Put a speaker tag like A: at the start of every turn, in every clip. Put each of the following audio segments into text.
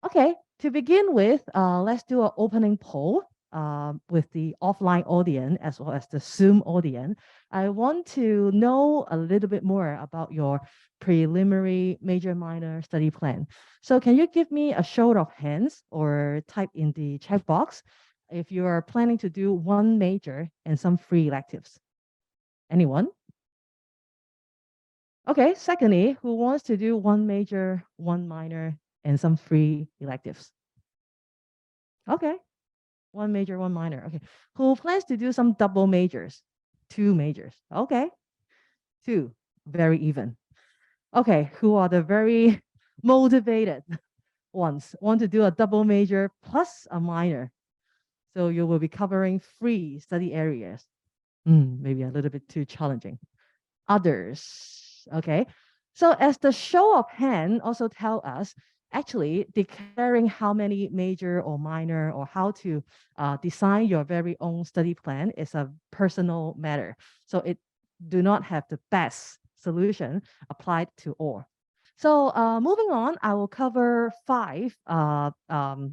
A: Okay, to begin with, let's do an opening poll with the offline audience as well as the Zoom audience. I want to know a little bit more about your preliminary major minor study plan. So can you give me a show of hands or type in the chat box if you are planning to do one major and some free electives? Anyone? Okay, secondly, who wants to do one major, one minor, and some free electives? Okay. One major, one minor. Okay. Who plans to do some double majors? Two majors. Okay. Two. Very even. Okay. Who are the very motivated ones? Want to do a double major plus a minor. So you will be covering three study areas. Maybe a little bit too challenging. Others. Okay. So as the show of hand also tell us, actually declaring how many major or minor or how to design your very own study plan is a personal matter. So it do not have the best solution applied to all. So moving on, I will cover five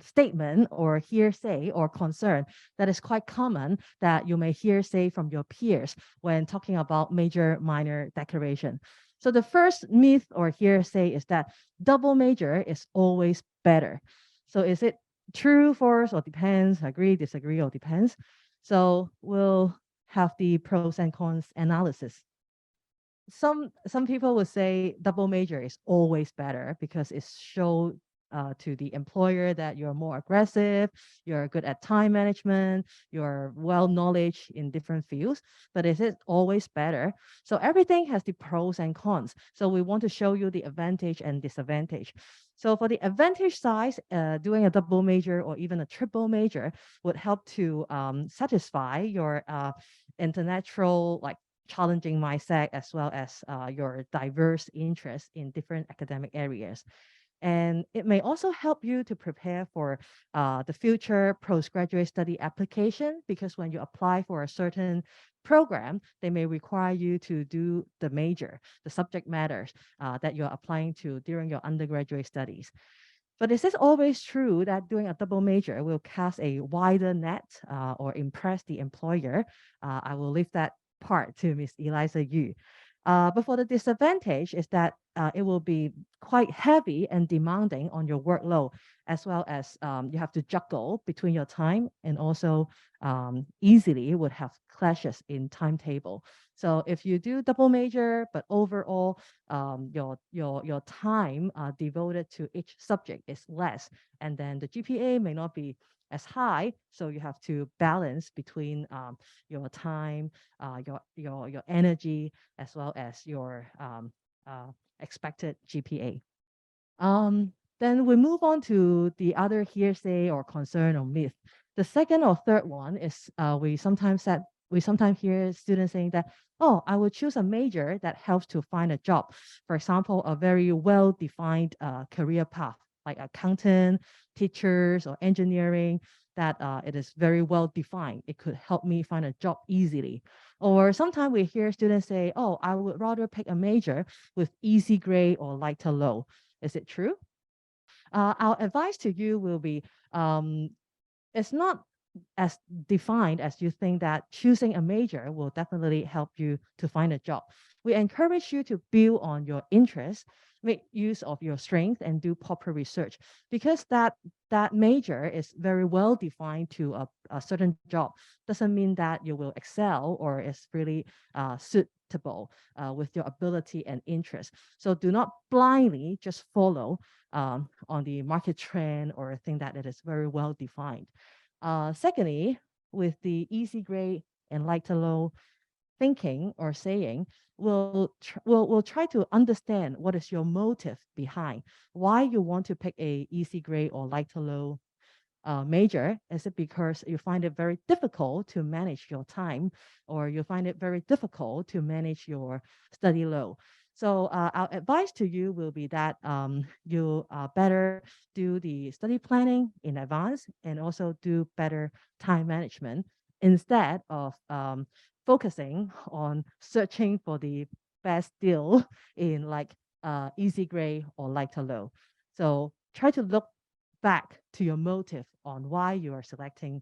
A: statement or hearsay or concern that is quite common that you may hearsay from your peers when talking about major minor declaration. So the first myth or hearsay is that double major is always better. So is it true, false, or depends? Agree, disagree, or depends? So we'll have the pros and cons analysis. Some people would say double major is always better because it shows to the employer that you're more aggressive, you're good at time management, you're well knowledge in different fields. But is it always better? So everything has the pros and cons. So we want to show you the advantage and disadvantage. So for the advantage side, doing a double major or even a triple major would help to satisfy your intellectual like challenging mindset as well as your diverse interests in different academic areas. And it may also help you to prepare for the future postgraduate study application because when you apply for a certain program, they may require you to do the major, the subject matters that you're applying to during your undergraduate studies. But is this always true that doing a double major will cast a wider net or impress the employer? I will leave that part to Miss Elisa Yu. But for the disadvantage is that it will be quite heavy and demanding on your workload, as well as you have to juggle between your time and also easily would have clashes in timetable. So if you do double major, but overall your time devoted to each subject is less, and then the GPA may not be as high, so you have to balance between your time, your energy, as well as your expected GPA. Then we move on to the other hearsay or concern or myth. The second or third one is we sometimes hear students saying that, oh, I will choose a major that helps to find a job. For example, a very well-defined career path like accountant, teachers, or engineering, that it is very well defined. It could help me find a job easily. Or sometimes we hear students say, oh, I would rather pick a major with easy grade or lighter low. Is it true? Our advice to you will be it's not as defined as you think that choosing a major will definitely help you to find a job. We encourage you to build on your interests, make use of your strength, and do proper research because that major is very well defined to a certain job. Doesn't mean that you will excel or is really suitable with your ability and interest. So do not blindly just follow on the market trend or think that it is very well defined. Secondly, with the easy grade and light to low thinking or saying, we'll try to understand what is your motive behind why you want to pick a easy grade or light to low major. Is it because you find it very difficult to manage your time, or you find it very difficult to manage your study load? So our advice to you will be that you better do the study planning in advance and also do better time management instead of focusing on searching for the best deal in like easy grade or lighter low. So try to look back to your motive on why you are selecting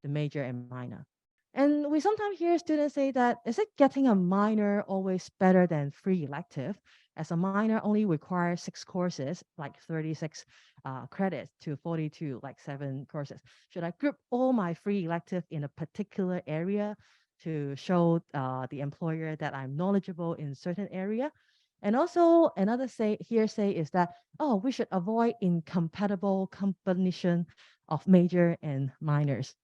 A: the major and minor. And we sometimes hear students say that, is it getting a minor always better than free elective? As a minor only requires 6 courses, like 36 credits to 42, like 7 courses. Should I group all my free elective in a particular area to show the employer that I'm knowledgeable in certain area? And also another hearsay is that, oh, we should avoid incompatible combination of major and minors.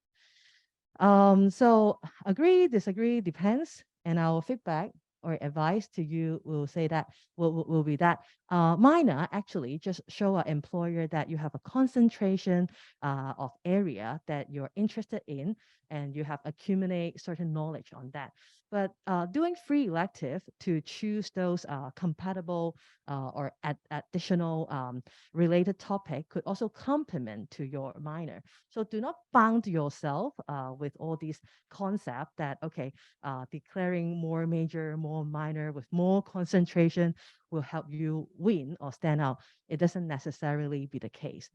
A: So agree, disagree, depends. And our feedback or advice to you will say that will be that minor actually just show an employer that you have a concentration of area that you're interested in and you have accumulate certain knowledge on that. But doing free elective to choose those compatible or additional related topic could also complement to your minor. So do not bound yourself with all these concepts that, okay, declaring more major, more minor with more concentration will help you win or stand out. It doesn't necessarily be the case.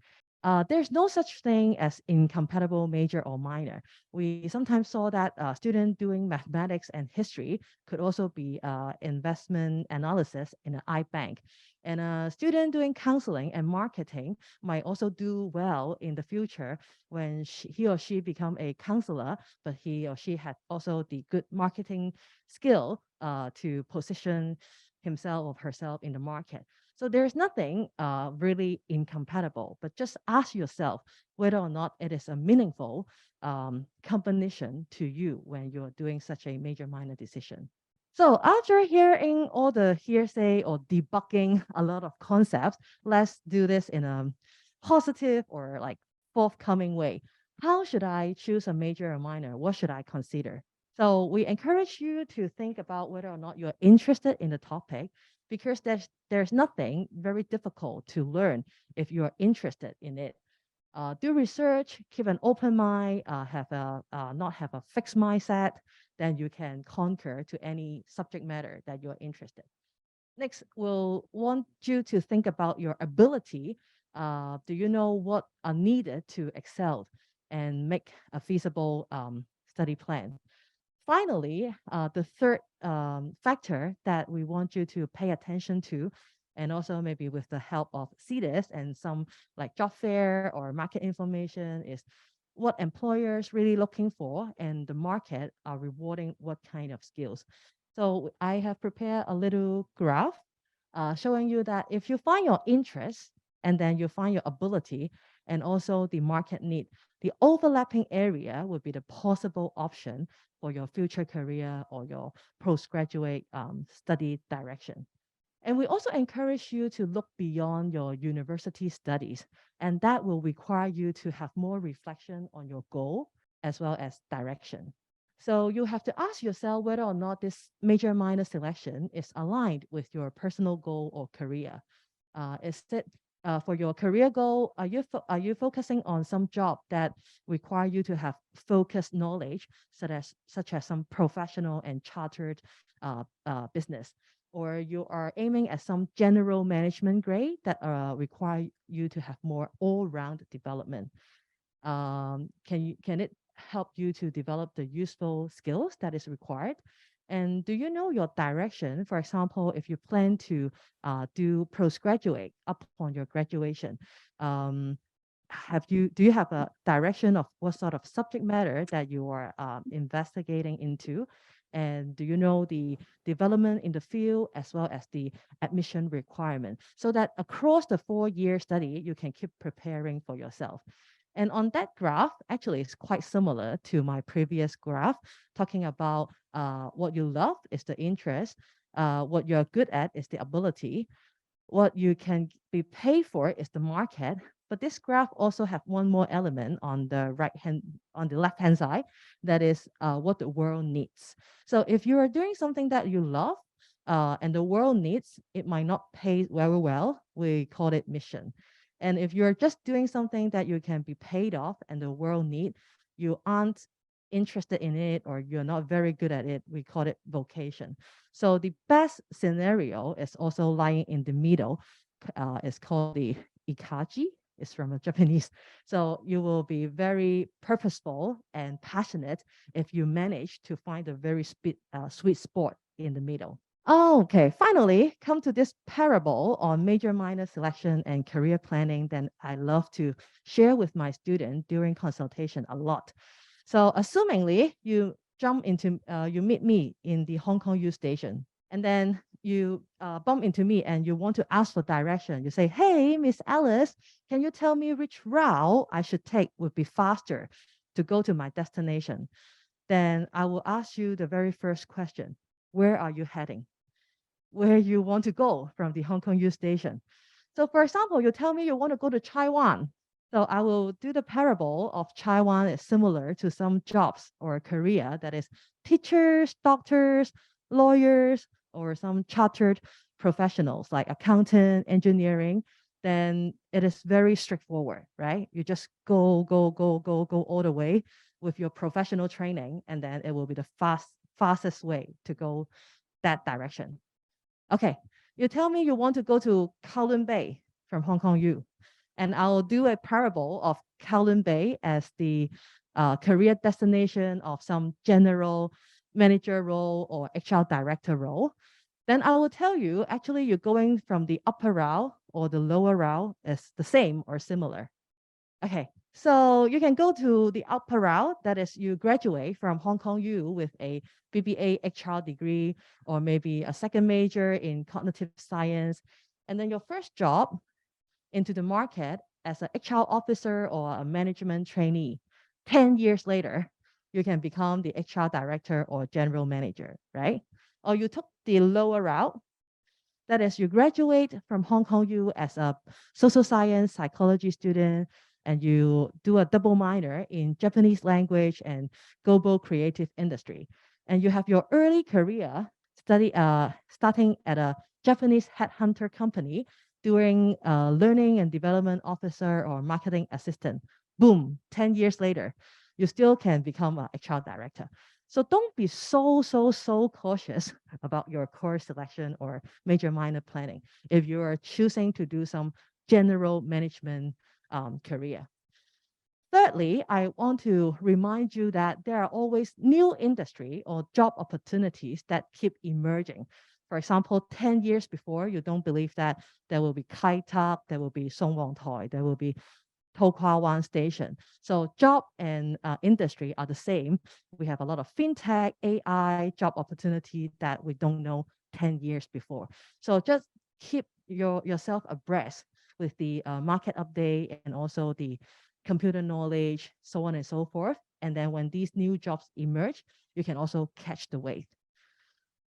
A: There's no such thing as incompatible major or minor. We sometimes saw that a student doing mathematics and history could also be investment analysis in an iBank. And a student doing counseling and marketing might also do well in the future when he or she become a counselor, but he or she had also the good marketing skill to position himself or herself in the market. So there's nothing really incompatible, but just ask yourself whether or not it is a meaningful combination to you when you're doing such a major minor decision. So after hearing all the hearsay or debugging a lot of concepts, let's do this in a positive or like forthcoming way. How should I choose a major or minor? What should I consider? So we encourage you to think about whether or not you're interested in the topic because there's nothing very difficult to learn if you're interested in it. Do research, keep an open mind, have a not have a fixed mindset, then you can conquer to any subject matter that you're interested. Next, we'll want you to think about your ability. Do you know what are needed to excel and make a feasible study plan? Finally, the third factor that we want you to pay attention to, and also maybe with the help of CEDARS and some like job fair or market information, is what employers really looking for and the market are rewarding what kind of skills. So I have prepared a little graph showing you that if you find your interest and then you find your ability and also the market need, the overlapping area would be the possible option for your future career or your postgraduate study direction. And we also encourage you to look beyond your university studies, and that will require you to have more reflection on your goal as well as direction. So you have to ask yourself whether or not this major minor selection is aligned with your personal goal or career. Is it for your career goal? Are you focusing on some job that require you to have focused knowledge, such as some professional and chartered business, or you are aiming at some general management grade that require you to have more all-round development? Can it help you to develop the useful skills that is required? And do you know your direction? For example, if you plan to do postgraduate upon your graduation, um, do you have a direction of what sort of subject matter that you are investigating into? And do you know the development in the field as well as the admission requirement so that across the 4-year study, you can keep preparing for yourself? And on that graph, actually, it's quite similar to my previous graph, talking about what you love is the interest, what you're good at is the ability, what you can be paid for is the market. But this graph also have one more element on the left hand side, that is what the world needs. So if you are doing something that you love and the world needs, it might not pay very well. We call it mission. And if you're just doing something that you can be paid off and the world need, you aren't interested in it or you're not very good at it, we call it vocation. So the best scenario is also lying in the middle. It's called the ikaji. is from a Japanese. So you will be very purposeful and passionate if you manage to find a very sweet spot in the middle. Okay, finally, come to this parable on major minor selection and career planning. Then I love to share with my student during consultation a lot. So, assumingly you meet me in the Hong Kong U station, and then you bump into me and you want to ask for direction. You say, "Hey, Miss Alice, can you tell me which route I should take would be faster to go to my destination?" Then I will ask you the very first question: where are you heading? Where you want to go from the Hong Kong U station. So for example, you tell me you want to go to Taiwan. So I will do the parable of Taiwan is similar to some jobs or career that is teachers, doctors, lawyers, or some chartered professionals like accountant, engineering. Then it is very straightforward, right? You just go all the way with your professional training, and then it will be the fastest way to go that direction. Okay, you tell me you want to go to Kowloon Bay from Hong Kong U, and I'll do a parable of Kowloon Bay as the career destination of some general manager role or HR director role. Then I will tell you actually you're going from the upper route or the lower route is the same or similar. Okay, so you can go to the upper route, that is, you graduate from Hong Kong U with a BBA HR degree or maybe a second major in cognitive science. And then your first job into the market as an HR officer or a management trainee. 10 years later, you can become the HR director or general manager, right? Or you took the lower route, that is, you graduate from Hong Kong U as a social science psychology student, and you do a double minor in Japanese language and global creative industry. And you have your early career starting at a Japanese headhunter company doing learning and development officer or marketing assistant. Boom, 10 years later, you still can become a HR director. So don't be so cautious about your course selection or major minor planning if you are choosing to do some general management career. Thirdly, I want to remind you that there are always new industry or job opportunities that keep emerging. For example, 10 years before, you don't believe that there will be Kai Tak, there will be Song Wong Toi, there will be To Kwa Wan Station. So job and industry are the same. We have a lot of fintech, AI, job opportunity that we don't know 10 years before. So just keep yourself abreast with the market update and also the computer knowledge, so on and so forth. And then when these new jobs emerge, you can also catch the wave.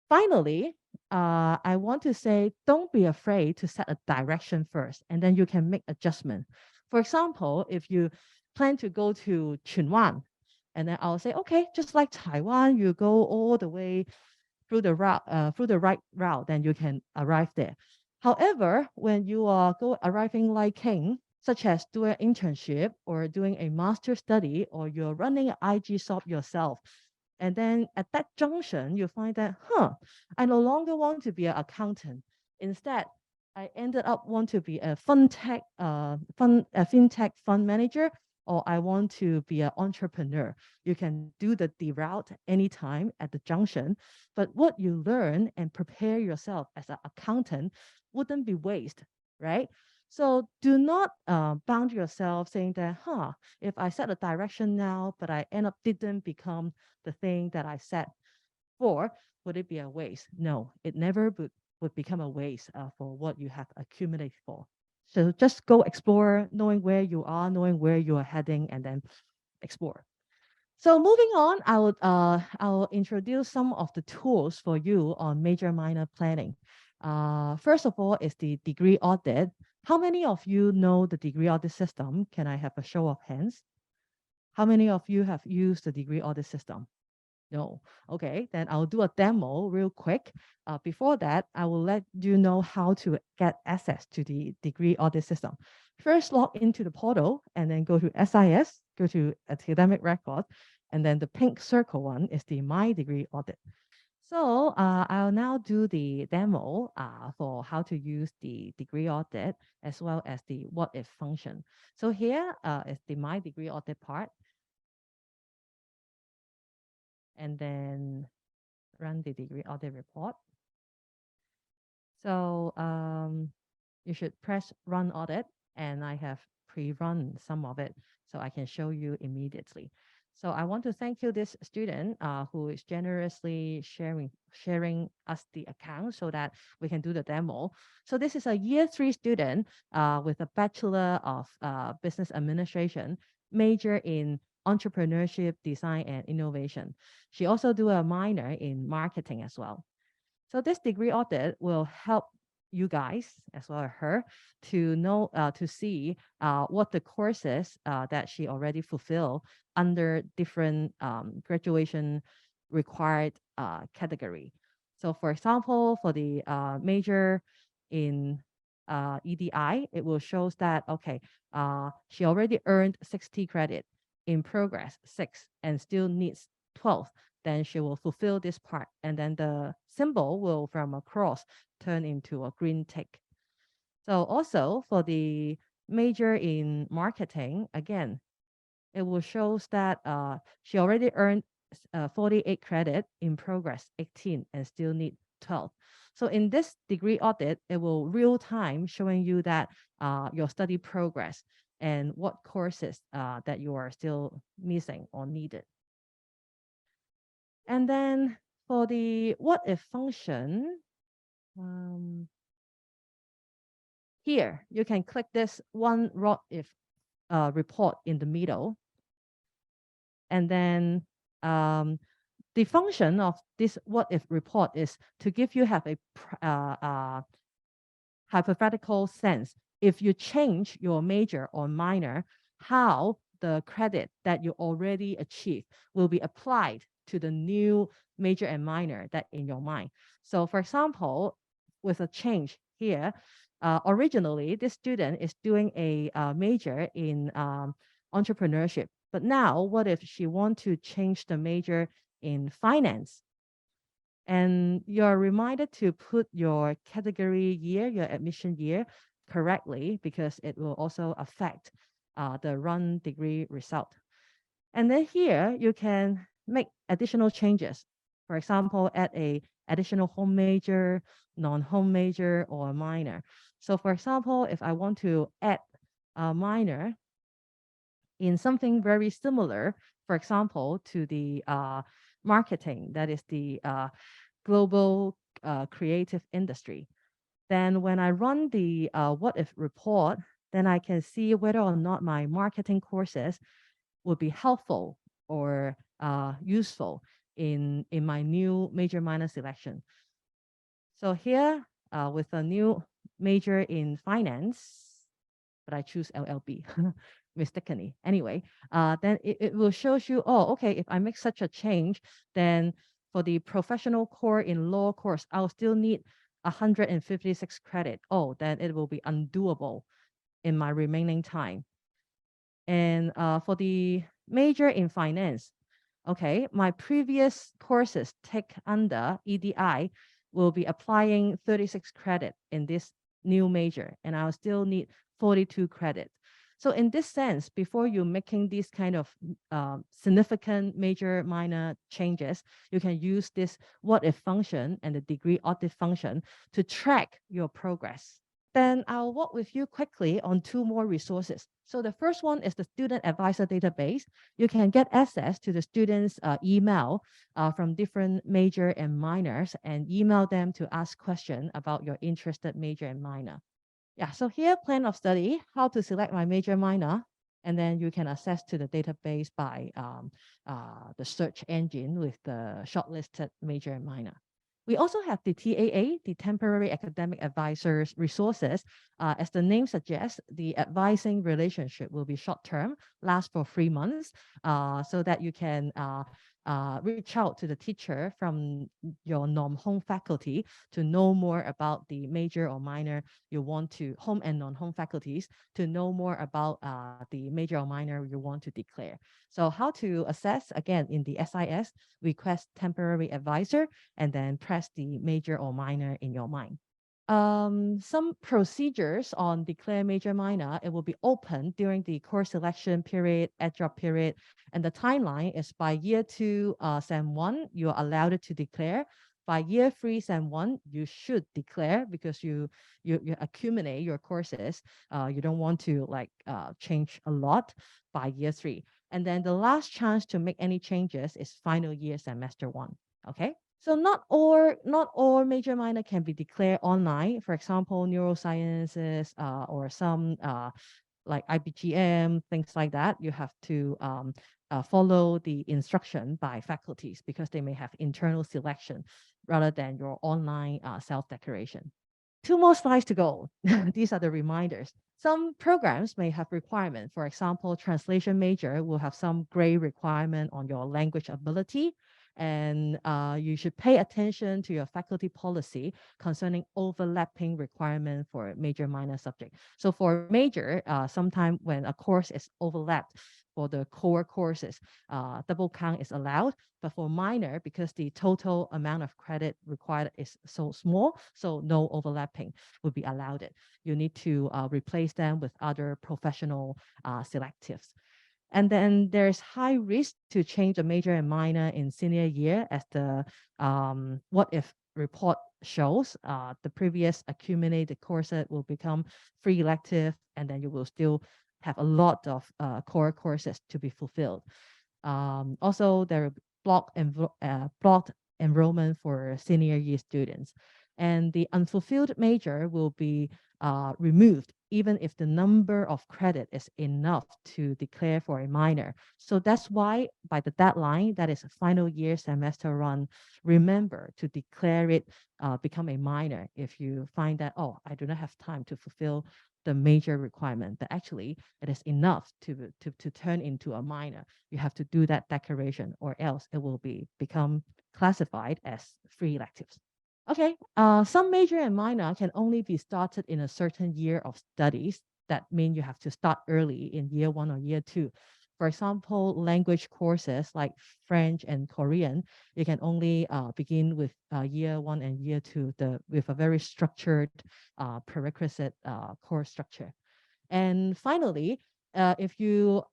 A: Finally, I want to say, don't be afraid to set a direction first, and then you can make adjustment. For example, if you plan to go to Chunwan, and then I'll say, okay, just like Taiwan, you go all the way through the through the right route, then you can arrive there. However, when you are arriving like King, such as doing an internship or doing a master study, or you're running an IG shop yourself, and then at that junction, you find that, I no longer want to be an accountant. Instead, I ended up want to be a fintech fund manager, or I want to be an entrepreneur. You can do the route anytime at the junction, but what you learn and prepare yourself as an accountant wouldn't be waste, right? So do not bound yourself saying that, if I set a direction now, but I end up didn't become the thing that I set for, would it be a waste? No, it never would become a waste for what you have accumulated for. So just go explore, knowing where you are, knowing where you are heading, and then explore. So moving on, I'll introduce some of the tools for you on major minor planning. First of all is the degree audit. How many of you know the degree audit system? Can I have a show of hands? How many of you have used the degree audit system? No. Okay, then I'll do a demo real quick. Before that, I will let you know how to get access to the degree audit system. First, log into the portal and then go to SIS, go to academic record, and then the pink circle one is the My Degree Audit. So I'll now do the demo for how to use the degree audit as well as the what if function. So here is the my degree audit part, and then run the degree audit report. So you should press run audit, and I have pre-run some of it so I can show you immediately. So I want to thank you, this student who is generously sharing us the account so that we can do the demo. So this is a year 3 student with a Bachelor of Business Administration, major in entrepreneurship, design, and innovation. She also do a minor in marketing as well. So this degree audit will help you guys as well as her to know to see what the courses that she already fulfill under different graduation required category. So for example, for the major in EDI, it will shows that okay, she already earned 60 credit, in progress 6, and still needs 12, then she will fulfill this part. And then the symbol will from a cross turn into a green tick. So also for the major in marketing, again, it will shows that she already earned 48 credit, in progress 18, and still need 12. So in this degree audit, it will real time showing you that your study progress and what courses that you are still missing or needed. And then for the what if function, here you can click this one what if report in the middle. And then the function of this what if report is to give you have a hypothetical sense. If you change your major or minor, how the credit that you already achieved will be applied to the new major and minor that in your mind. So for example, with a change here, originally this student is doing a major in entrepreneurship, but now what if she want to change the major in finance? And you're reminded to put your category year, your admission year correctly, because it will also affect the run degree result. And then here you can make additional changes. For example, add a additional home major, non-home major, or a minor. So for example, if I want to add a minor in something very similar, for example, to the marketing, that is the global creative industry. Then when I run the what if report, then I can see whether or not my marketing courses would be helpful or useful in my new major minor selection. So here with a new major in finance, but I choose LLB mistakenly. Anyway, then it will show you, oh, okay, if I make such a change, then for the professional core in law course, I'll still need 156 credit. Oh, then it will be undoable in my remaining time. And for the major in finance, okay, my previous courses take under EDI will be applying 36 credit in this new major, and I'll still need 42 credit. So in this sense, before you making these kind of significant major minor changes, you can use this what if function and the degree audit function to track your progress. Then I'll walk with you quickly on 2 more resources. So the first one is the student advisor database. You can get access to the students' email from different major and minors and email them to ask questions about your interested major and minor. Yeah, so here, plan of study, how to select my major minor, and then you can access to the database by the search engine with the shortlisted major and minor. We also have the TAA, the Temporary Academic Advisors resources. As the name suggests, the advising relationship will be short term, last for 3 months, so that you can reach out to the teacher from your non-home faculty to know more about the major or minor you want to, home and non-home faculties, to know more about the major or minor you want to declare. So how to assess? Again, in the SIS, request temporary advisor and then press the major or minor in your mind. Some procedures on declare major minor, it will be open during the course selection period, drop period, and the timeline is by year 2, Sem 1, you're allowed to declare. By year 3, Sem 1, you should declare because you accumulate your courses. You don't want to change a lot by year 3. And then the last chance to make any changes is final year semester 1. Okay. So not all major minor can be declared online. For example, neurosciences or some like IBGM, things like that. You have to follow the instruction by faculties because they may have internal selection rather than your online self-declaration. 2 more slides to go. These are the reminders. Some programs may have requirement. For example, translation major will have some grade requirement on your language ability. And you should pay attention to your faculty policy concerning overlapping requirement for major minor subject. So for major, sometime when a course is overlapped for the core courses, double count is allowed. But for minor, because the total amount of credit required is so small, so no overlapping would be allowed. You need to replace them with other professional selectives. And then there's high risk to change a major and minor in senior year as the what if report shows. The previous accumulated courses will become free elective, and then you will still have a lot of core courses to be fulfilled. Also, there will be blocked enrollment for senior year students. And the unfulfilled major will be removed even if the number of credit is enough to declare for a minor. So that's why by the deadline, that is a final year semester run, remember to declare it become a minor if you find that, oh, I do not have time to fulfill the major requirement, but actually it is enough to turn into a minor. You have to do that declaration or else it will become classified as free electives. Okay, some major and minor can only be started in a certain year of studies. That means you have to start early in year 1 or year 2. For example, language courses like French and Korean, you can only begin with year 1 and year 2 with a very structured prerequisite course structure. And finally, if you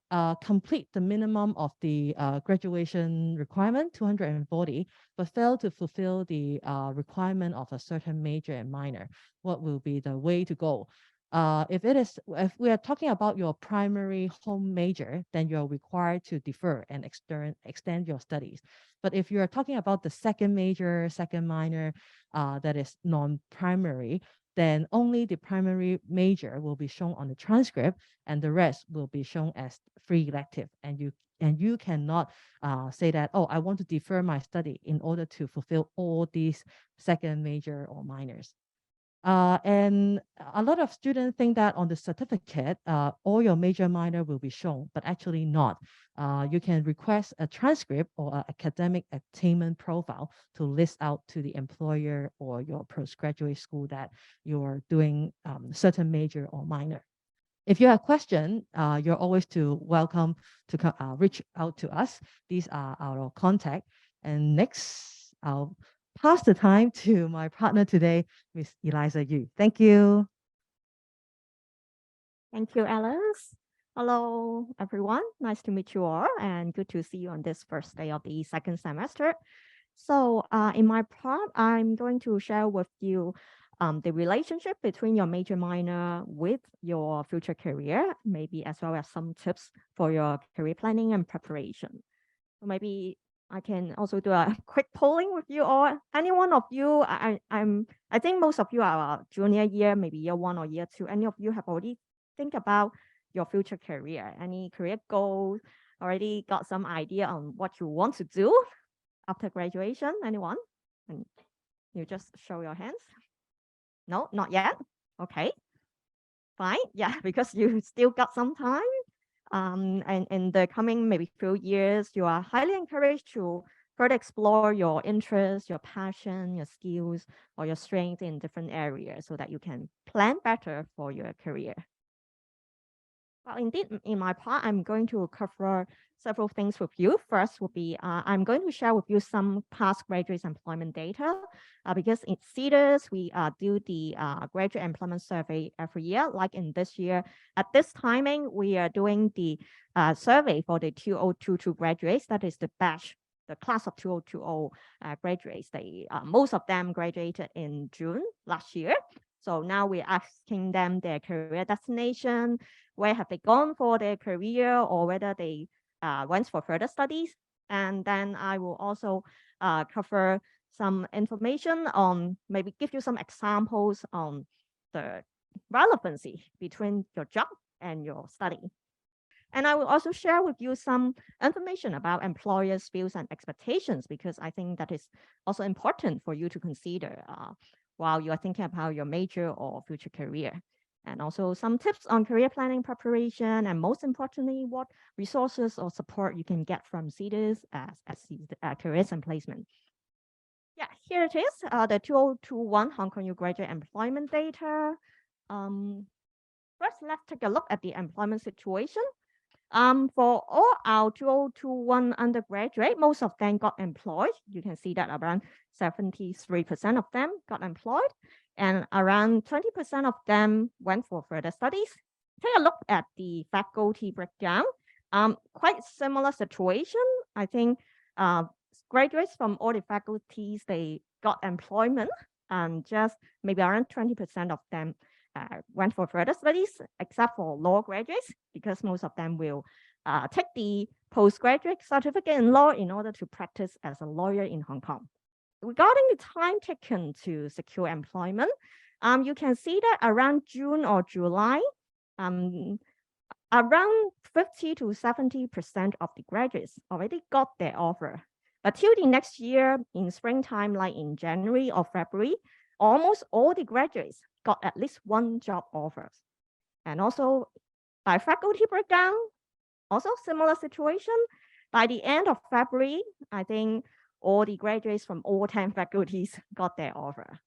A: complete the minimum of the graduation requirement, 240, but fail to fulfill the requirement of a certain major and minor, what will be the way to go? If we are talking about your primary home major, then you're required to defer and extend your studies. But if you are talking about the second major, second minor, that is non-primary, then only the primary major will be shown on the transcript and the rest will be shown as free elective. And you cannot say that, oh, I want to defer my study in order to fulfill all these second major or minors. And a lot of students think that on the certificate, all your major minor will be shown, but actually not. You can request a transcript or an academic attainment profile to list out to the employer or your postgraduate school that you're doing certain major or minor. If you have a question, you're always welcome to reach out to us. These are our contact. And next, I'll pass the time to my partner today, Miss Elisa Yu. Thank you.
B: Thank you, Alice. Hello, everyone. Nice to meet you all, and good to see you on this first day of the second semester. So in my part, I'm going to share with you the relationship between your major minor with your future career, maybe as well as some tips for your career planning and preparation. So maybe I can also do a quick polling with you, or any one of you. I think most of you are junior year, maybe year 1 or year 2. Any of you have already think about your future career, any career goals, already got some idea on what you want to do after graduation? Anyone? And you just show your hands. No, not yet. Okay, fine. Yeah, because you still got some time. And in the coming maybe few years, you are highly encouraged to further explore your interests, your passion, your skills, or your strength in different areas so that you can plan better for your career. Well, indeed, in my part, I'm going to cover several things with you. First will be, I'm going to share with you some past graduates employment data, because in CEDARS, we do the graduate employment survey every year. Like in this year, at this timing, we are doing the survey for the 2022 graduates. That is the batch, the class of 2020 graduates. Most of them graduated in June last year. So now we're asking them their career destination, where have they gone for their career, or whether they went for further studies. And then I will also cover some information on, maybe give you some examples on the relevancy between your job and your study. And I will also share with you some information about employers' views and expectations, because I think that is also important for you to consider while you are thinking about your major or future career. And also some tips on career planning preparation, and most importantly, what resources or support you can get from CEDARS as careers and placement. Yeah, here it is, the 2021 Hong Kong U graduate employment data. First, let's take a look at the employment situation. For all our 2021 undergraduate, most of them got employed. You can see that around 73% of them got employed, and around 20% of them went for further studies. Take a look at the faculty breakdown. Quite similar situation. I think graduates from all the faculties, they got employment, and just maybe around 20% of them went for further studies, except for law graduates, because most of them will take the postgraduate certificate in law in order to practice as a lawyer in Hong Kong. Regarding the time taken to secure employment, you can see that around June or July, around 50 to 70% of the graduates already got their offer. But till the next year, in springtime, like in January or February, almost all the graduates got at least one job offers. And also by faculty breakdown, also similar situation. By the end of February, I think all the graduates from all 10 faculties got their offer.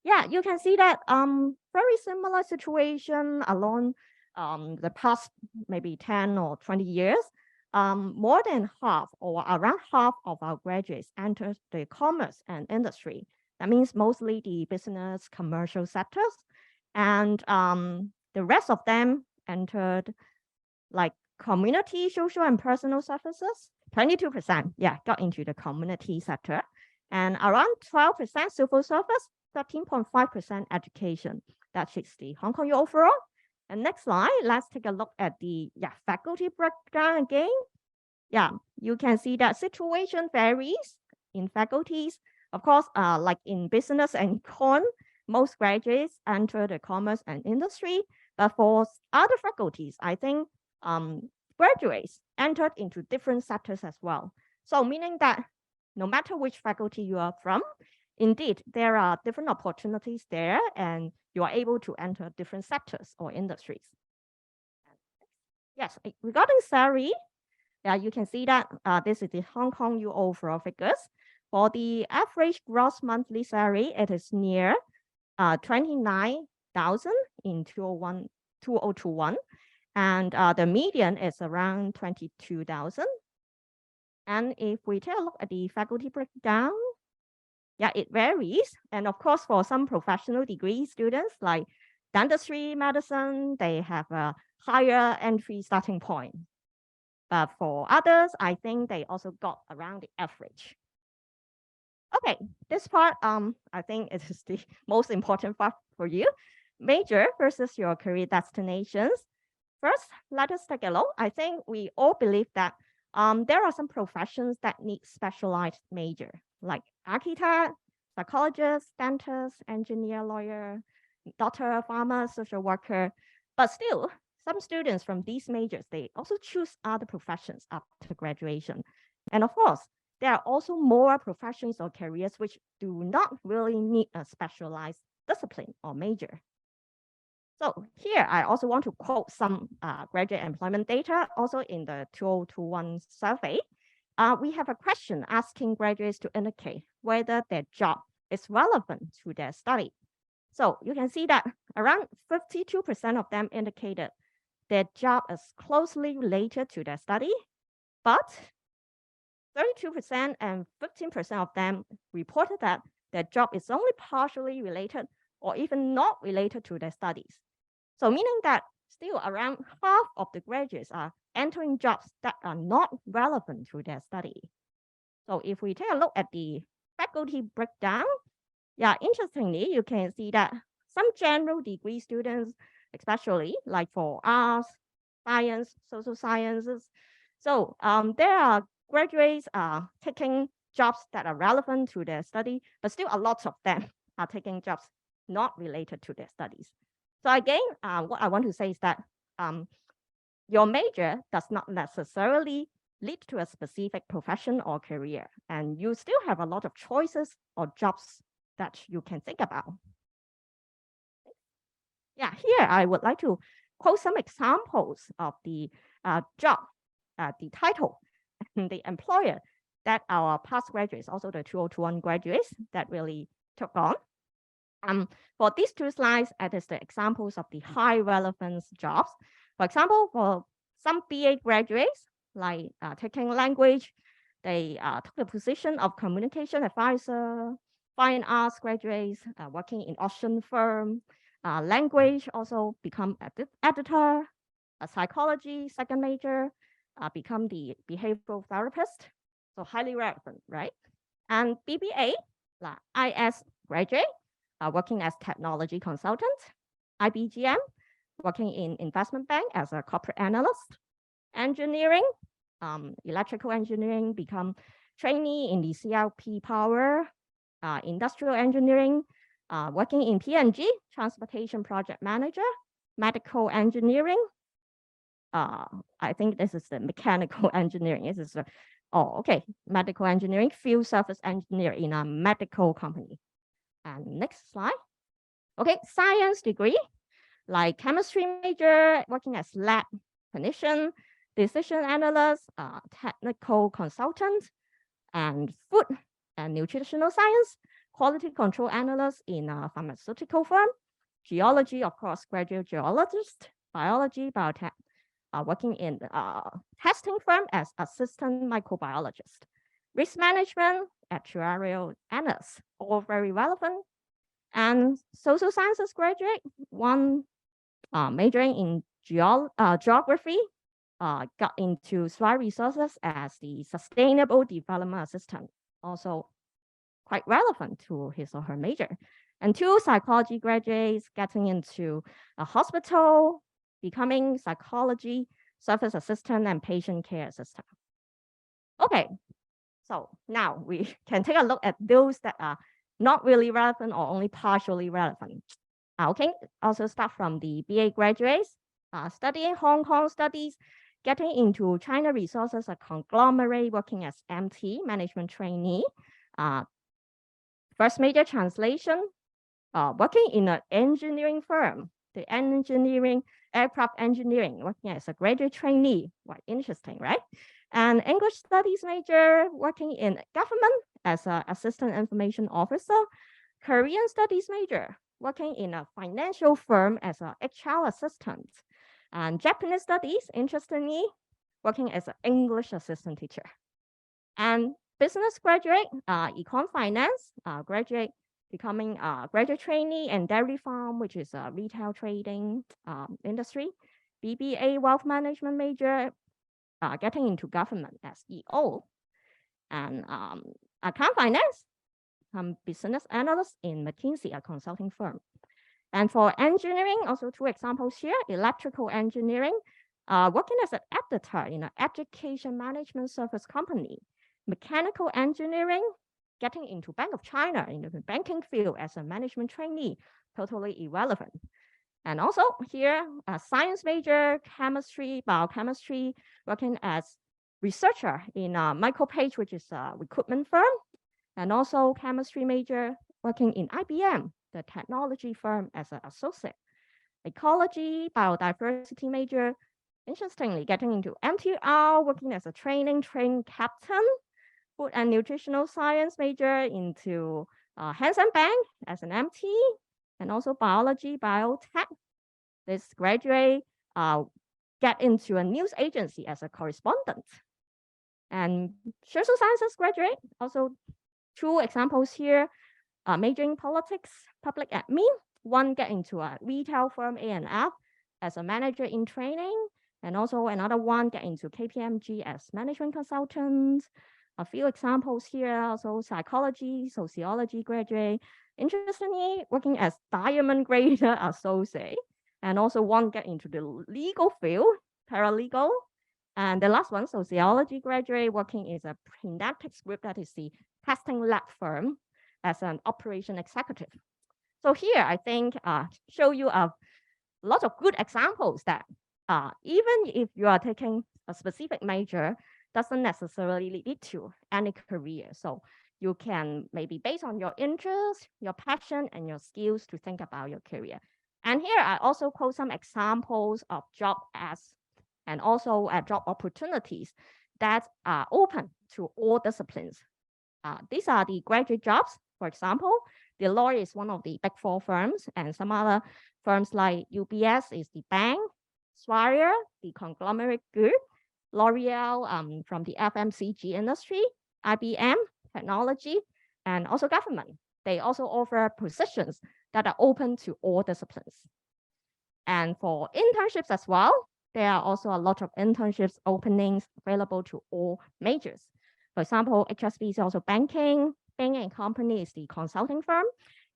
B: Yeah, you can see that very similar situation along the past maybe 10 or 20 years. More than half or around half of our graduates entered the commerce and industry. That means mostly the business, commercial sectors. And the rest of them entered like community, social, and personal services. 22%, yeah, got into the community sector. And around 12% civil service, 13.5% education. That is the Hong Kong U overall. And next slide, let's take a look at the faculty breakdown again. Yeah, you can see that situation varies in faculties. Of course, like in business and econ, most graduates enter the commerce and industry. But for other faculties, I think graduates entered into different sectors as well. So meaning that no matter which faculty you are from, indeed, there are different opportunities there, and you are able to enter different sectors or industries. Yes, regarding salary, you can see that this is the Hong Kong U overall figures. For the average gross monthly salary, it is near 29,000 in 2021. And the median is around 22,000. And if we take a look at the faculty breakdown, it varies. And of course, for some professional degree students like dentistry, medicine, they have a higher entry starting point. But for others, I think they also got around the average. Okay, this part, I think it is the most important part for you. Major versus your career destinations. First, let us take a look. I think we all believe that there are some professions that need specialized major, like architect, psychologist, dentist, engineer, lawyer, doctor, farmer, social worker. But still, some students from these majors, they also choose other professions after graduation. And of course, there are also more professions or careers which do not really need a specialized discipline or major. So here, I also want to quote some graduate employment data, also in the 2021 survey. We have a question asking graduates to indicate whether their job is relevant to their study. So you can see that around 52% of them indicated their job is closely related to their study, but 32% and 15% of them reported that their job is only partially related or even not related to their studies. So meaning that still around half of the graduates are entering jobs that are not relevant to their study. So if we take a look at the faculty breakdown, yeah, interestingly, you can see that some general degree students, especially like for arts, science, social sciences, so there are graduates taking jobs that are relevant to their study, but still a lot of them are taking jobs not related to their studies. So again, what I want to say is that your major does not necessarily lead to a specific profession or career, and you still have a lot of choices or jobs that you can think about. Yeah, here I would like to quote some examples of the job, the title, and the employer that our past graduates, also the 2021 graduates, that really took on. For these two slides, it is the examples of the high relevance jobs. For example, for some BA graduates, like taking language, they took the position of communication advisor. Fine arts graduates working in auction firm. Language also become editor. Psychology, second major, become the behavioral therapist. So highly relevant, right? And BBA, like IS graduate, working as technology consultant. IBGM, working in investment bank as a corporate analyst. Engineering, electrical engineering, become trainee in the CLP power. Industrial engineering, working in P&G, transportation project manager. Medical engineering, I think this is the mechanical engineering. This is medical engineering, field service engineer in a medical company. And next slide. Okay, science degree, like chemistry major, working as lab technician, decision analyst, technical consultant, and food and nutritional science, quality control analyst in a pharmaceutical firm, geology, of course, graduate geologist, biology, biotech, working in testing firm as assistant microbiologist, risk management, actuarial analyst, all very relevant. And social sciences graduate, one majoring in geography, got into soil resources as the sustainable development assistant, also quite relevant to his or her major. And two psychology graduates getting into a hospital, becoming psychology service assistant and patient care assistant. Okay, so now we can take a look at those that are not really relevant or only partially relevant. Okay, also start from the BA graduates, studying Hong Kong studies, getting into China resources, a conglomerate, working as MT, management trainee, first major translation, working in an engineering firm, the engineering, aircraft engineering, working as a graduate trainee. Quite interesting, right? And English studies major, working in government as an assistant information officer. Korean studies major, working in a financial firm as an HR assistant. And Japanese studies, interestingly, working as an English assistant teacher. And business graduate, econ finance, graduate becoming a graduate trainee in dairy farm, which is a retail trading industry. BBA wealth management major, getting into government as EO. And account finance, business analyst in McKinsey, a consulting firm. And for engineering, also two examples here, electrical engineering, working as an editor in an education management service company. Mechanical engineering, getting into Bank of China in the banking field as a management trainee, totally irrelevant. And also here, a science major, chemistry, biochemistry, working as researcher in Michael Page, which is a recruitment firm, and also chemistry major, working in IBM, the technology firm as an associate. ecology, biodiversity major. Interestingly, getting into MTR, working as a train captain, food and nutritional science major into Hansen Bank as an MT, and also biology, biotech. This graduate get into a news agency as a correspondent. And social sciences graduate, also two examples here, majoring politics, public admin. One get into a retail firm A&F as a manager in training, and also another one get into KPMG as management consultant. A few examples here, also psychology, sociology graduate. Interestingly, working as diamond grader associate, and also one get into the legal field, paralegal. And the last one, sociology graduate, working in a Prenetics group, that is the testing lab firm, as an operation executive. So here, I think, show you a lot of good examples that even if you are taking a specific major, doesn't necessarily lead to any career. So you can maybe based on your interest, your passion, and your skills to think about your career. And here I also quote some examples of job ads and also job opportunities that are open to all disciplines. These are the graduate jobs. For example, Deloitte is one of the big four firms, and some other firms like UBS is the bank, Swire, the conglomerate group, L'Oreal from the FMCG industry, IBM, technology, and also government. They also offer positions that are open to all disciplines. And for internships as well, there are also a lot of internships openings available to all majors. For example, HSBC is also banking. Bain & Company is the consulting firm.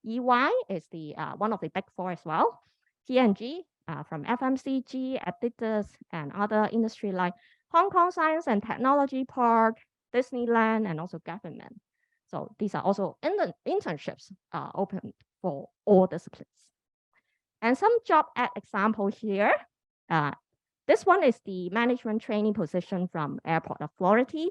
B: EY is the one of the big four as well. P&G from FMCG, Adidas, and other industry like Hong Kong Science and Technology Park, Disneyland, and also government. So these are also internships open for all disciplines. And some job ad example here. This one is the management training position from Airport Authority.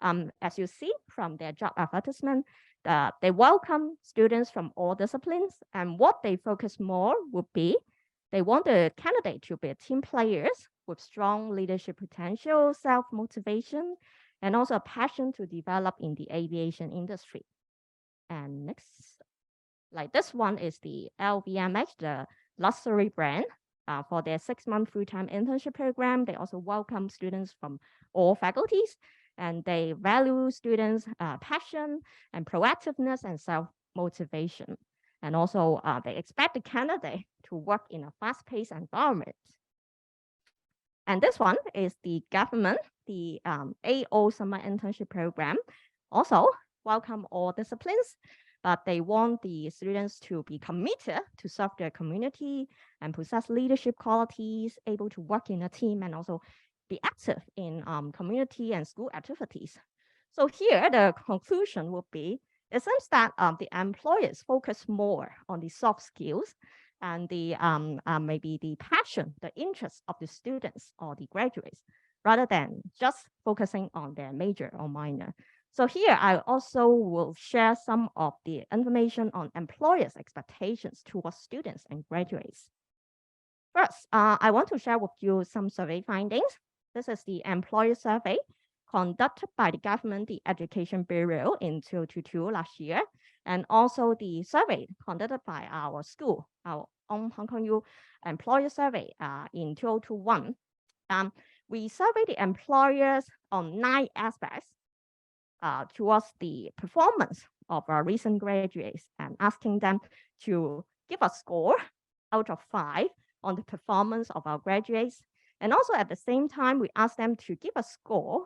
B: As you see from their job advertisement, they welcome students from all disciplines, and what they focus more would be they want the candidate to be team players with strong leadership potential, self-motivation, and also a passion to develop in the aviation industry. And next, like this one is the LVMH, the luxury brand. For their 6-month full-time internship program, they also welcome students from all faculties, and they value students' passion and proactiveness and self-motivation. And also, they expect the candidate to work in a fast-paced environment. And this one is the government, the AAO summer internship program. Also, welcome all disciplines, but they want the students to be committed to serve their community and possess leadership qualities, able to work in a team, and also be active in community and school activities. So here, the conclusion would be, it seems that the employers focus more on the soft skills and the maybe the passion, the interest of the students or the graduates, rather than just focusing on their major or minor. So here, I also will share some of the information on employers' expectations towards students and graduates. First, I want to share with you some survey findings. This is the employer survey conducted by the government, the Education Bureau in 2022 last year, and also the survey conducted by our school, our own Hong Kong U employer survey in 2021. We surveyed the employers on 9 aspects towards the performance of our recent graduates and asking them to give a score out of 5 on the performance of our graduates. And also at the same time, we asked them to give a score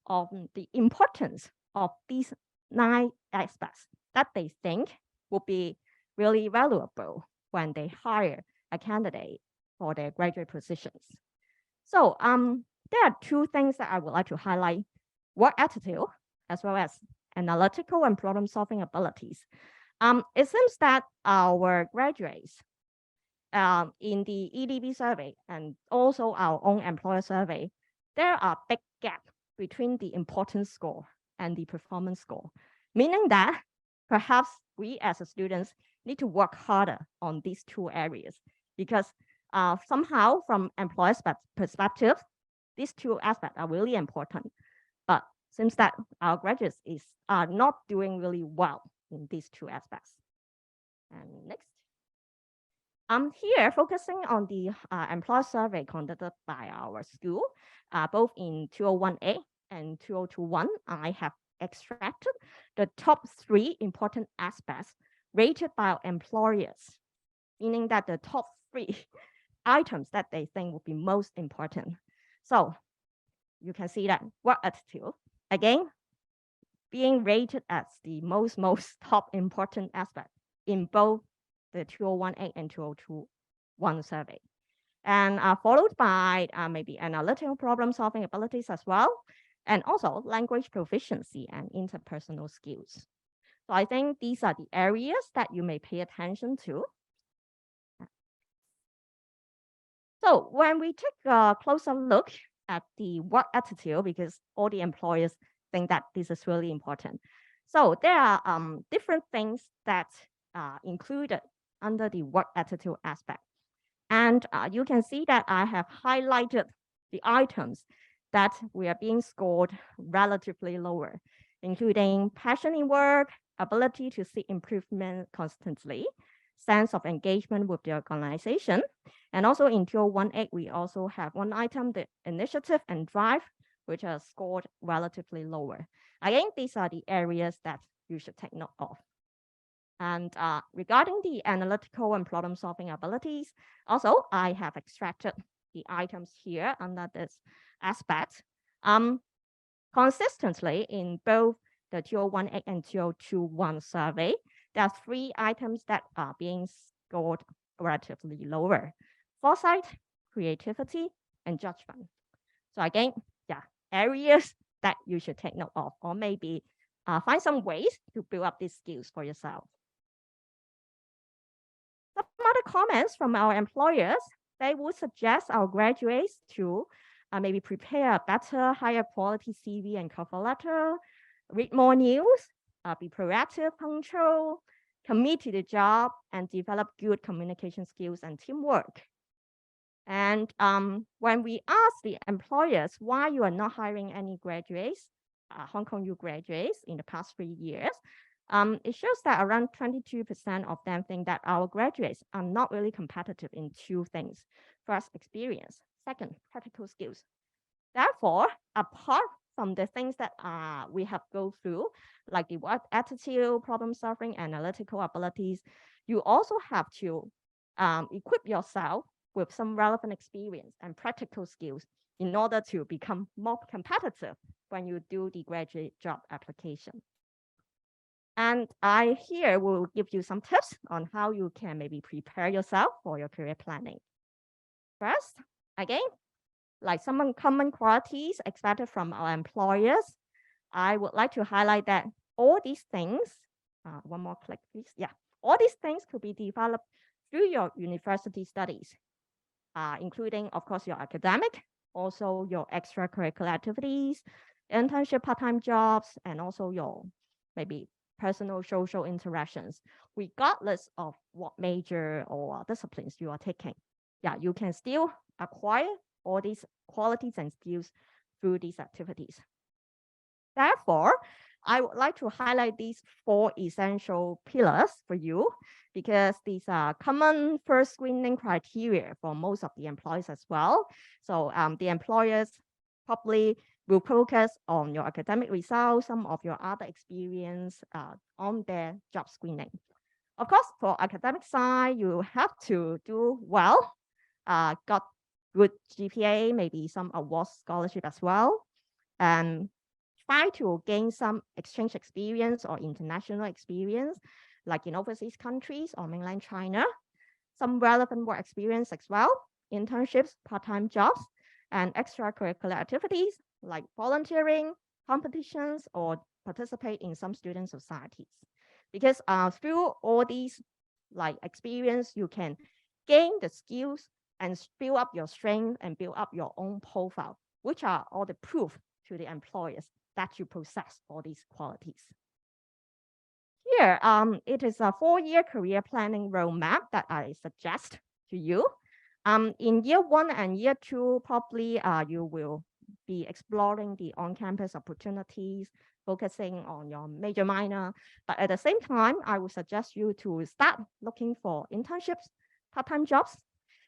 B: of the importance of these 9 aspects that they think will be really valuable when they hire a candidate for their graduate positions. So there are 2 things that I would like to highlight: work attitude, as well as analytical and problem-solving abilities. It seems that our graduates in the EDB survey and also our own employer survey, there are big gaps between the importance score and the performance score, meaning that perhaps we as students need to work harder on these 2 areas, because somehow from employer's perspective, these two aspects are really important. But seems that our graduates are not doing really well in these two aspects. And next. I'm here focusing on the employer survey conducted by our school, both in 201A and 2021. I have extracted the top 3 important aspects rated by our employers, meaning that the top 3 items that they think would be most important. So you can see that work attitude, again, being rated as the most top important aspect in both the 2018 and 2021 survey. And followed by maybe analytical problem solving abilities as well, and also language proficiency and interpersonal skills. So I think these are the areas that you may pay attention to. So when we take a closer look at the work attitude, because all the employers think that this is really important. So there are different things that are included under the work attitude aspect. And you can see that I have highlighted the items that we are being scored relatively lower, including passion in work, ability to seek improvement constantly, sense of engagement with the organization. And also in 2018, we also have one item, the initiative and drive, which are scored relatively lower. Again, these are the areas that you should take note of. And regarding the analytical and problem solving abilities, also I have extracted the items here under this aspect. Consistently in both the 2018 and 2021 survey, there are 3 items that are being scored relatively lower: foresight, creativity, and judgment. So again, yeah, areas that you should take note of, or maybe find some ways to build up these skills for yourself. Some other comments from our employers, they would suggest our graduates to maybe prepare a better, higher quality CV and cover letter, read more news, be proactive, punctual, commit to the job, and develop good communication skills and teamwork. And when we ask the employers why you are not hiring any graduates, Hong Kong U graduates in the past 3 years, it shows that around 22% of them think that our graduates are not really competitive in 2 things. First, experience. Second, practical skills. Therefore, apart from the things that we have go through, like the work attitude, problem solving, analytical abilities, you also have to equip yourself with some relevant experience and practical skills in order to become more competitive when you do the graduate job application. And I here will give you some tips on how you can maybe prepare yourself for your career planning. First, again, like some common qualities expected from our employers, I would like to highlight that all these things, one more click, please. Yeah, all these things could be developed through your university studies, including, of course, your academic, also your extracurricular activities, internship, part-time jobs, and also your maybe personal social interactions, regardless of what major or disciplines you are taking. Yeah, you can still acquire all these qualities and skills through these activities. Therefore, I would like to highlight these 4 essential pillars for you, because these are common first screening criteria for most of the employees as well. So the employers probably will focus on your academic results, some of your other experience on their job screening. Of course, for academic side, you have to do well, got good GPA, maybe some award scholarship as well, and try to gain some exchange experience or international experience, like in overseas countries or mainland China, some relevant work experience as well, internships, part-time jobs, and extracurricular activities like volunteering, competitions, or participate in some student societies. Because through all these like experience, you can gain the skills and build up your strength and build up your own profile, which are all the proof to the employers that you possess all these qualities. Here, it is a 4-year career planning roadmap that I suggest to you. In year 1 and year 2, probably you will be exploring the on-campus opportunities, focusing on your major minor. But at the same time, I would suggest you to start looking for internships, part-time jobs,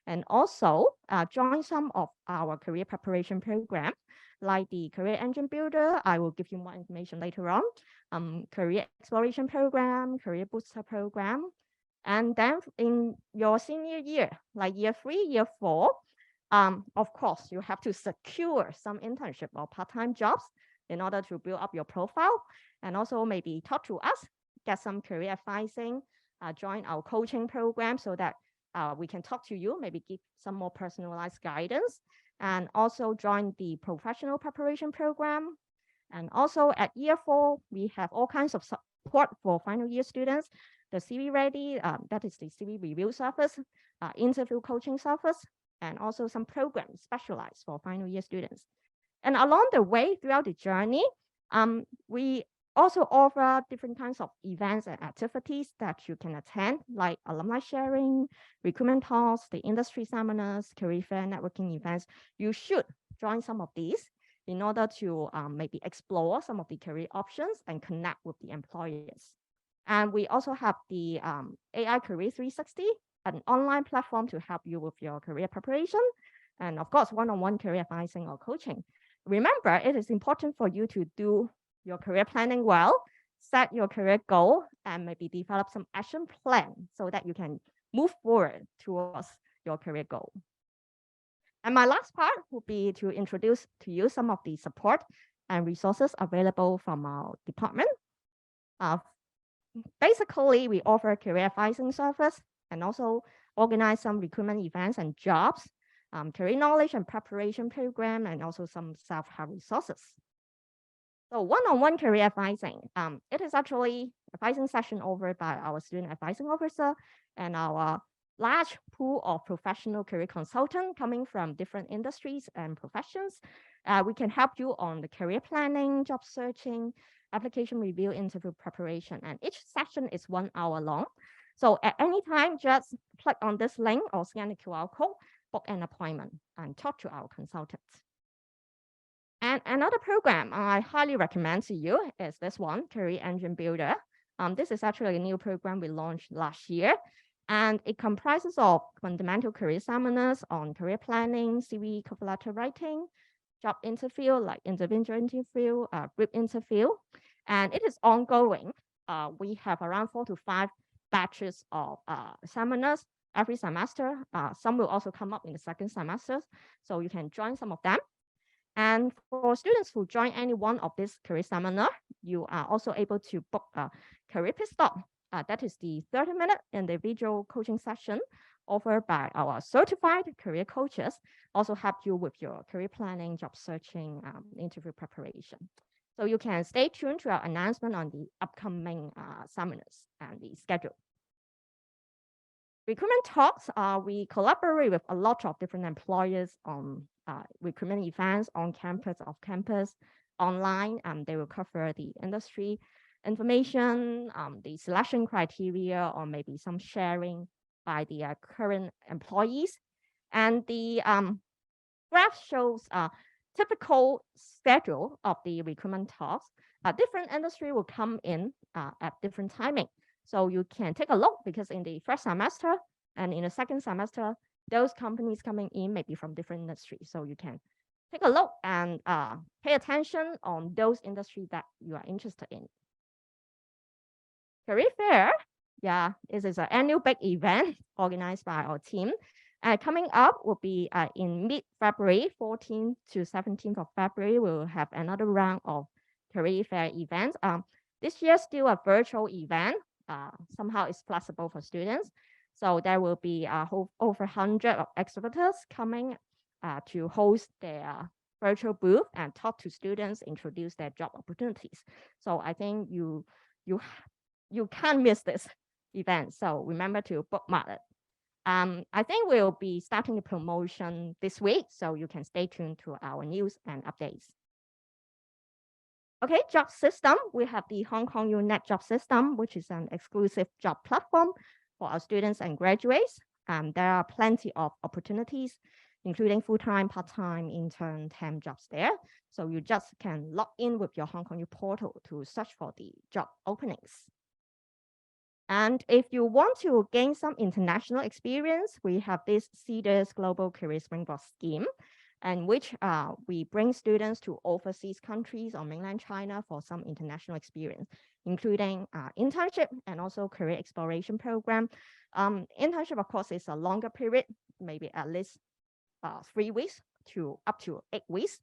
B: and also join some of our career preparation program, like the Career Engine Builder. I will give you more information later on. Career Exploration Program, Career Booster Program. And then in your senior year, like year 3, year 4, of course, you have to secure some internship or part-time jobs in order to build up your profile, and also maybe talk to us, get some career advising, join our coaching program so that we can talk to you, maybe give some more personalized guidance, and also join the professional preparation program. And also at year 4, we have all kinds of support for final year students. The CV Ready, that is the CV review service, interview coaching service, and also some programs specialized for final year students. And along the way, throughout the journey, we also offer different kinds of events and activities that you can attend, like alumni sharing, recruitment talks, the industry seminars, career fair, networking events. You should join some of these in order to maybe explore some of the career options and connect with the employers. And we also have the AI Career 360, an online platform to help you with your career preparation, and of course, one-on-one career advising or coaching. Remember, it is important for you to do your career planning well, set your career goal, and maybe develop some action plan so that you can move forward towards your career goal. And my last part will be to introduce to you some of the support and resources available from our department. Basically, we offer career advising service and also organize some recruitment events and jobs, career knowledge and preparation program, and also some self-help resources. So one-on-one career advising, it is actually advising session offered by our student advising officer and our large pool of professional career consultant coming from different industries and professions. We can help you on the career planning, job searching, application review, interview preparation, and each session is 1 hour long. So at any time, just click on this link or scan the QR code, book an appointment, and talk to our consultants. And another program I highly recommend to you is this one, Career Engine Builder. This is actually a new program we launched last year, and it comprises of fundamental career seminars on career planning, CV, cover letter writing, job interview, like individual interview, group interview, and it is ongoing. We have around 4 to 5 batches of seminars every semester. Some will also come up in the second semester, so you can join some of them. And for students who join any one of this career seminar, you are also able to book a career pit stop. That is the 30-minute individual coaching session offered by our certified career coaches, also help you with your career planning, job searching, interview preparation. So you can stay tuned to our announcement on the upcoming seminars and the schedule. Recruitment talks, we collaborate with a lot of different employers on recruitment events on campus, off campus, online. They will cover the industry information, the selection criteria, or maybe some sharing by the current employees. And the graph shows a typical schedule of the recruitment talks. Different industry will come in at different timing. So you can take a look, because in the first semester and in the second semester, those companies coming in may be from different industries. So you can take a look and pay attention on those industries that you are interested in. Career fair, yeah, this is an annual big event organized by our team. Coming up will be in mid-February, 14th to 17th of February, we'll have another round of career fair events. This year, still a virtual event. Somehow it's flexible for students. So there will be over 100 of exhibitors coming to host their virtual booth and talk to students, introduce their job opportunities. So I think you can't miss this event. So remember to bookmark it. I think we'll be starting the promotion this week, so you can stay tuned to our news and updates. Okay, job system. We have the Hong Kong UNet job system, which is an exclusive job platform for our students and graduates. There are plenty of opportunities, including full-time, part-time, intern, temp jobs there. So you just can log in with your Hong Kong U portal to search for the job openings. And if you want to gain some international experience, we have this CEDARS Global Career Springboard Scheme, and which we bring students to overseas countries or mainland China for some international experience, including internship and also career exploration program. Internship, of course, is a longer period, maybe at least 3 weeks to up to 8 weeks.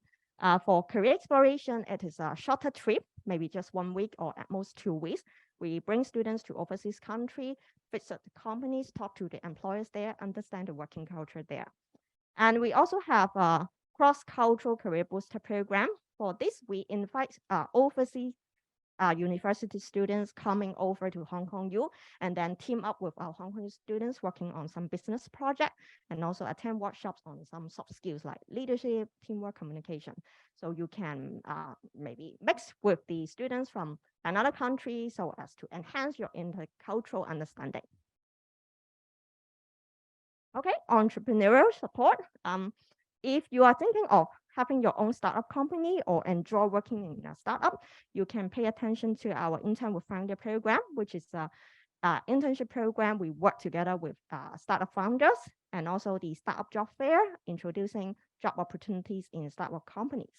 B: For career exploration, it is a shorter trip, maybe just 1 week or at most 2 weeks. We bring students to overseas country, visit the companies, talk to the employers there, understand the working culture there. And we also have a cross-cultural career booster program. For this, we invite overseas university students coming over to Hong Kong U and then team up with our Hong Kong U students working on some business project and also attend workshops on some soft skills like leadership, teamwork, communication. So you can maybe mix with the students from another country so as to enhance your intercultural understanding. Okay, entrepreneurial support. If you are thinking of having your own startup company or enjoy working in a startup, you can pay attention to our Intern with Founder program, which is a internship program. We work together with startup founders and also the startup job fair, introducing job opportunities in startup companies.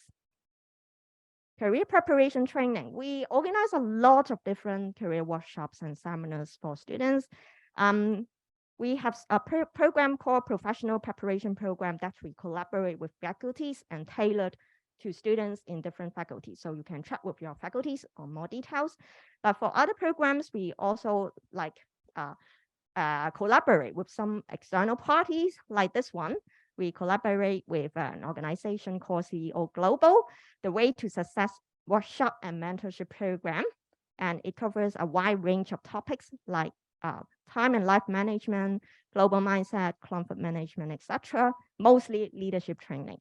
B: Career preparation training. We organize a lot of different career workshops and seminars for students. We have a program called Professional Preparation Program that we collaborate with faculties and tailored to students in different faculties. So you can chat with your faculties on more details. But for other programs, we also like collaborate with some external parties like this one. We collaborate with an organization called CEO Global, the Way to Success workshop and mentorship program. And it covers a wide range of topics like time and life management, global mindset, conflict management, etc. Mostly leadership training.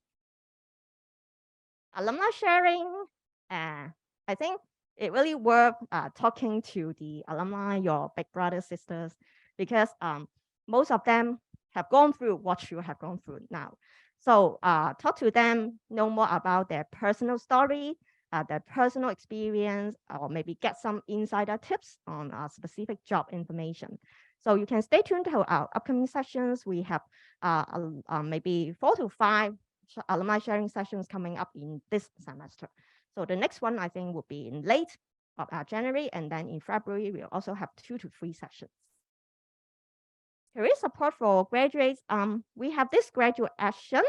B: Alumni sharing, I think it really worth talking to the alumni, your big brothers, sisters, because most of them have gone through what you have gone through now. So talk to them, know more about their personal story, their personal experience, or maybe get some insider tips on specific job information. So you can stay tuned to our upcoming sessions. We have maybe 4 to 5 alumni sharing sessions coming up in this semester. So the next one I think will be in late of January, and then in February we'll also have 2 to 3 sessions. Career support for graduates. We have this graduate action,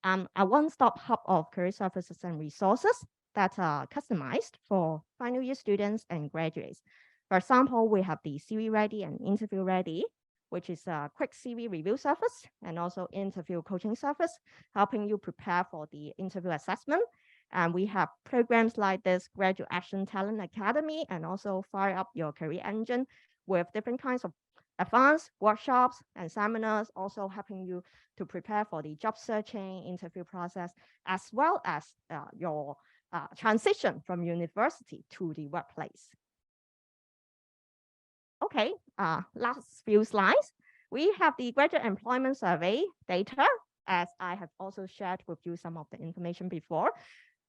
B: a one-stop hub of career services and resources that are customized for final year students and graduates. For example, we have the CV Ready and Interview Ready, which is a quick CV review service and also interview coaching service, helping you prepare for the interview assessment. And we have programs like this Graduate Action Talent Academy and also Fire Up Your Career Engine with different kinds of advanced workshops and seminars, also helping you to prepare for the job searching interview process, as well as your transition from university to the workplace. Okay, last few slides. We have the graduate employment survey data, as I have also shared with you some of the information before.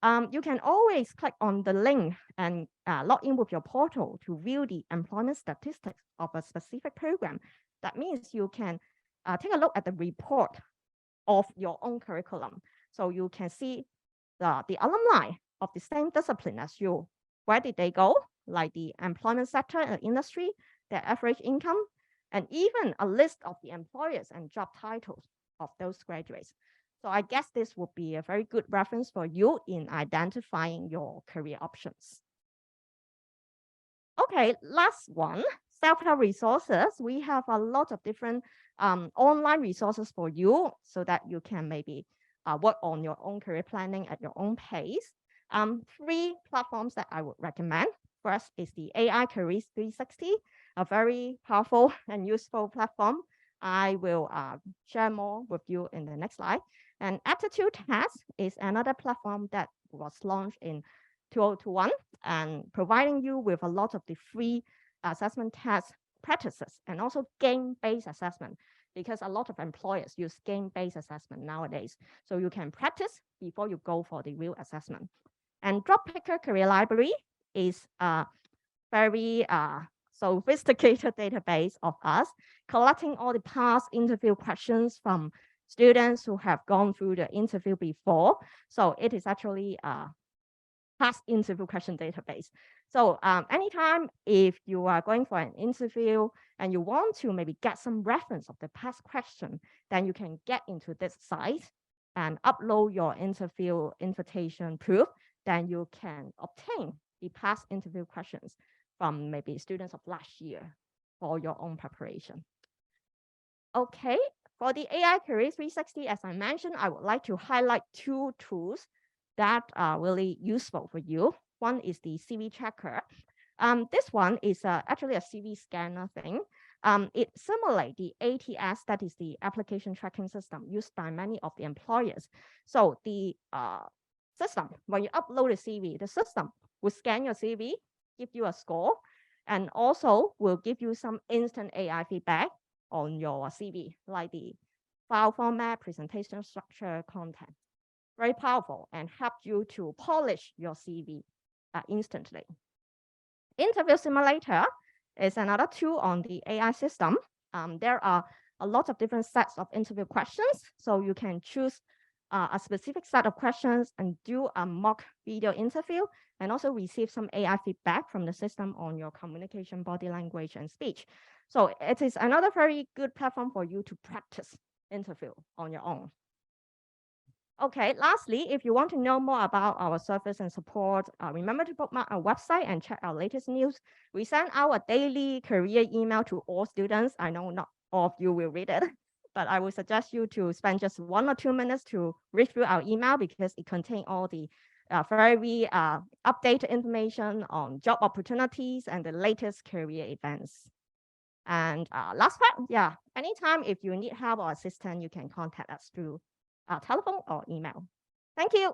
B: You can always click on the link and log in with your portal to view the employment statistics of a specific program. That means you can take a look at the report of your own curriculum. So you can see the alumni of the same discipline as you. Where did they go? Like the employment sector and industry, their average income, and even a list of the employers and job titles of those graduates. So I guess this would be a very good reference for you in identifying your career options. Okay, last one, self-help resources. We have a lot of different online resources for you so that you can maybe work on your own career planning at your own pace. 3 platforms that I would recommend. First is the AI Careers 360, a very powerful and useful platform. I will share more with you in the next slide. And Aptitude Test is another platform that was launched in 2021 and providing you with a lot of the free assessment test practices and also game-based assessment. because a lot of employers use game-based assessment nowadays. So you can practice before you go for the real assessment. And Job Picker Career Library is a very sophisticated database of us, collecting all the past interview questions from students who have gone through the interview before. So it is actually a past interview question database. So anytime if you are going for an interview and you want to maybe get some reference of the past question, then you can get into this site and upload your interview invitation proof. Then you can obtain the past interview questions from maybe students of last year for your own preparation. Okay, for the AI Career 360, as I mentioned, I would like to highlight two tools that are really useful for you. One is the CV checker. This one is actually a CV scanner thing. It simulates the ATS, that is the application tracking system used by many of the employers. So the system, when you upload a CV, the system will scan your CV, give you a score, and also will give you some instant AI feedback on your CV, like the file format, presentation structure, content. Very powerful and help you to polish your CV instantly. Interview Simulator is another tool on the AI system. There are a lot of different sets of interview questions, so you can choose a specific set of questions and do a mock video interview, and also receive some AI feedback from the system on your communication, body language, and speech. So it is another very good platform for you to practice interview on your own. Okay, lastly, if you want to know more about our service and support, remember to bookmark our website and check our latest news. We send out a daily career email to all students. I know not all of you will read it, but I will suggest you to spend just 1 or 2 minutes to read through our email because it contains all the very updated information on job opportunities and the latest career events. And last part, yeah, anytime if you need help or assistance, you can contact us through telephone or email. Thank you.